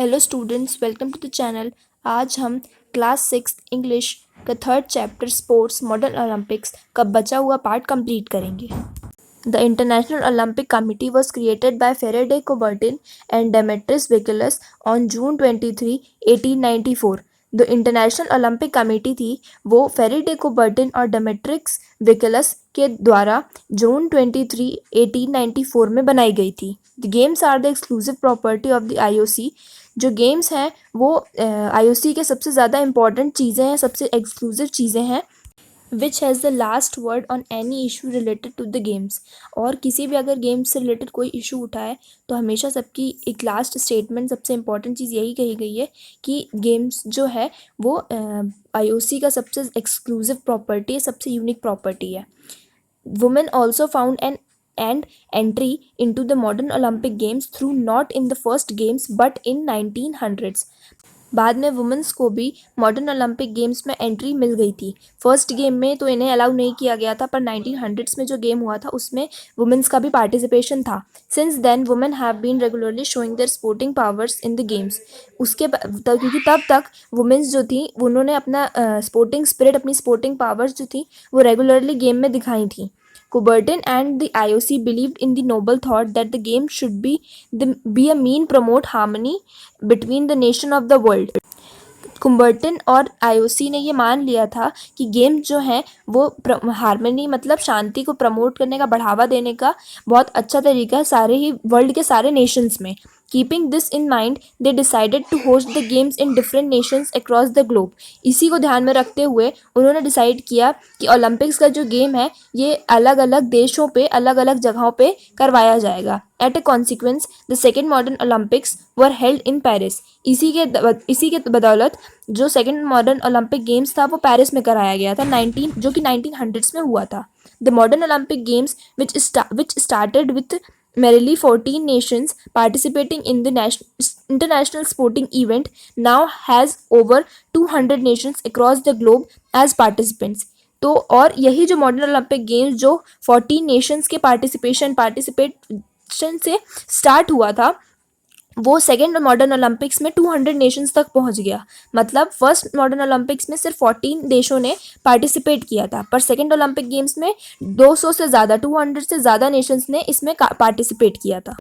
Hello students, welcome to the channel. आज हम class 6 English का third chapter sports modern Olympics का बचा हुआ पार्ट कंप्लीट करेंगे। The international Olympic committee was created by Fredy Coubertin and Demetrios Vikelas on June 23, 1894। जो international Olympic committee थी वो फेरेडे कुबर्टिन और डेमेट्रिक्स विकिलस के द्वारा जून 23, 1894 में बनाई गई थी। The games are the exclusive property of the IOC. जो गेम्स हैं वो आईओसी के सबसे ज़्यादा इम्पॉर्टेंट चीज़ें हैं, सबसे एक्सक्लूसिव चीज़ें हैं। Which has the last word on any issue related to the games. और किसी भी अगर गेम्स से रिलेटेड कोई इशू उठाए तो हमेशा सबकी एक लास्ट स्टेटमेंट, सबसे इम्पॉर्टेंट चीज़ यही कही गई है कि गेम्स जो है वो आईओसी का सबसे एक्सक्लूसिव प्रॉपर्टी है, सबसे यूनिक प्रॉपर्टी है। Women also found an entry into the modern Olympic Games through not in the first games but in 1900s। बाद में वुमेंस को भी मॉडर्न ओलंपिक गेम्स में एंट्री मिल गई थी। फर्स्ट गेम में तो इन्हें अलाउ नहीं किया गया था, पर 1900s में जो गेम हुआ था उसमें वुमेंस का भी पार्टिसिपेशन था। Since then women have been regularly showing their sporting powers in the games. क्योंकि तब तक वुमेंस जो थी उन्होंने अपना स्पोर्टिंग स्पिरिट, अपनी स्पोर्टिंग पावर्स जो थी वो रेगुलरली गेम में दिखाई थी। Coubertin and the IOC believed in the noble thought that the game should be a mean promote harmony between the nation of the world। कुम्बर्टन और आईओसी ने ये मान लिया था कि गेम जो है वो हारमनी मतलब शांति को प्रमोट करने का, बढ़ावा देने का बहुत अच्छा तरीका है सारे ही वर्ल्ड के सारे नेशंस में। Keeping this in mind they decided to host the games in different nations across the globe. इसी को ध्यान में रखते हुए उन्होंने डिसाइड किया कि ओलंपिक्स का जो गेम है ये अलग अलग देशों पे, अलग अलग जगहों पे करवाया जाएगा। At a consequence the second modern Olympics were held in Paris. इसी के बदौलत जो सेकेंड मॉडर्न ओलंपिक गेम्स था वो पेरिस में कराया गया था, जो कि 1900s में हुआ था। The modern Olympic games which started with merely 14 nations participating in the international sporting event now has over 200 nations across the globe as participants। तो और यही जो मॉडर्न ओलंपिक गेम्स जो 14 नेशंस के पार्टिसिपेशन से स्टार्ट हुआ था वो सेकेंड मॉडर्न ओलंपिक्स में 200 नेशंस तक पहुंच गया। मतलब फर्स्ट मॉडर्न ओलंपिक्स में सिर्फ 14 देशों ने पार्टिसिपेट किया था, पर सेकेंड ओलंपिक गेम्स में 200 से ज़्यादा, 200 से ज़्यादा नेशंस ने इसमें पार्टिसिपेट किया था।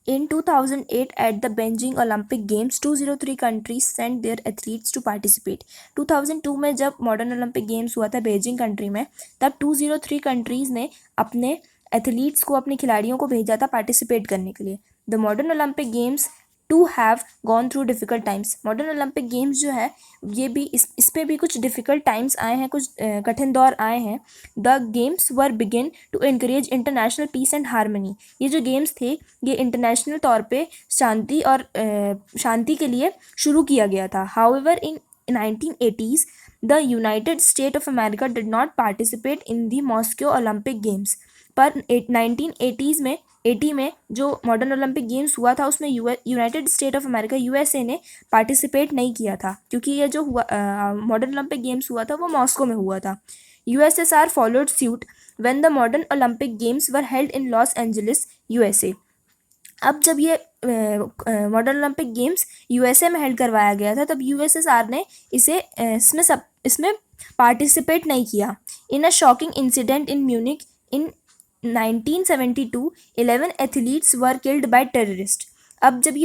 In 2008 at the Beijing Olympic Games, 203 countries sent their athletes to participate। 2002 में जब मॉडर्न ओलंपिक गेम्स हुआ था बेजिंग कंट्री में, तब 203 कंट्रीज़ ने अपने एथलीट्स को, अपने खिलाड़ियों को भेजा था पार्टिसिपेट करने के लिए। The modern Olympic games too have gone through difficult times. Modern Olympic games जो है ये भी इस पे भी कुछ डिफ़िकल्ट टाइम्स आए हैं, कुछ कठिन दौर आए हैं। The games were begin to encourage international peace and harmony. ये जो गेम्स थे ये इंटरनेशनल तौर पे शांति के लिए शुरू किया गया था। However in 1980s the United state of America did not participate in the Moscow Olympic games. पर 1980s में 80 में जो मॉडर्न ओलंपिक गेम्स हुआ था उसमें United state of America USA ने पार्टिसिपेट नहीं किया था, क्योंकि ये जो हुआ मॉडर्न ओलंपिक गेम्स हुआ था वो मॉस्को में हुआ था। USSR followed suit when the modern Olympic games were held in Los Angeles USA. अब जब ये मॉडर्न ओलंपिक गेम्स यूएसए में हेल्ड करवाया गया था तब यूएसएसआर ने इसमें पार्टिसिपेट नहीं किया। In a shocking incident in Munich in 1972 11 athletes were killed by terrorist. अब जब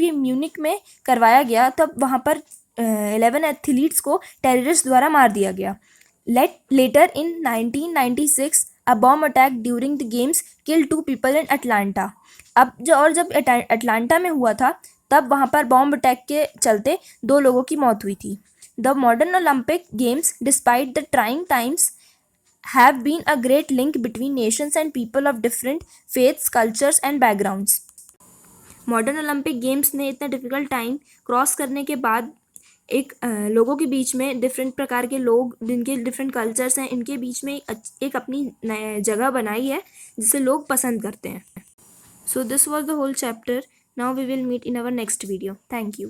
ये म्यूनिक में करवाया गया तब वहाँ पर 11 एथलीट्स को टेररिस्ट द्वारा मार दिया गया। Later in 1996 a bomb attack during the games killed 2 people in Atlanta. जब अटलांटा में हुआ था तब वहाँ पर बॉम्ब अटैक के चलते 2 लोगों की मौत हुई थी। The modern Olympic games despite the trying times have been a great link between nations and people of different faiths, cultures and backgrounds। Modern Olympic games ने इतना डिफ़िकल्ट टाइम क्रॉस करने के बाद एक लोगों के बीच में, डिफरेंट प्रकार के लोग जिनके डिफरेंट कल्चर्स हैं, इनके बीच में एक अपनी जगह बनाई है जिसे लोग पसंद करते हैं। So this was the whole chapter. Now we will meet in our next video. Thank you.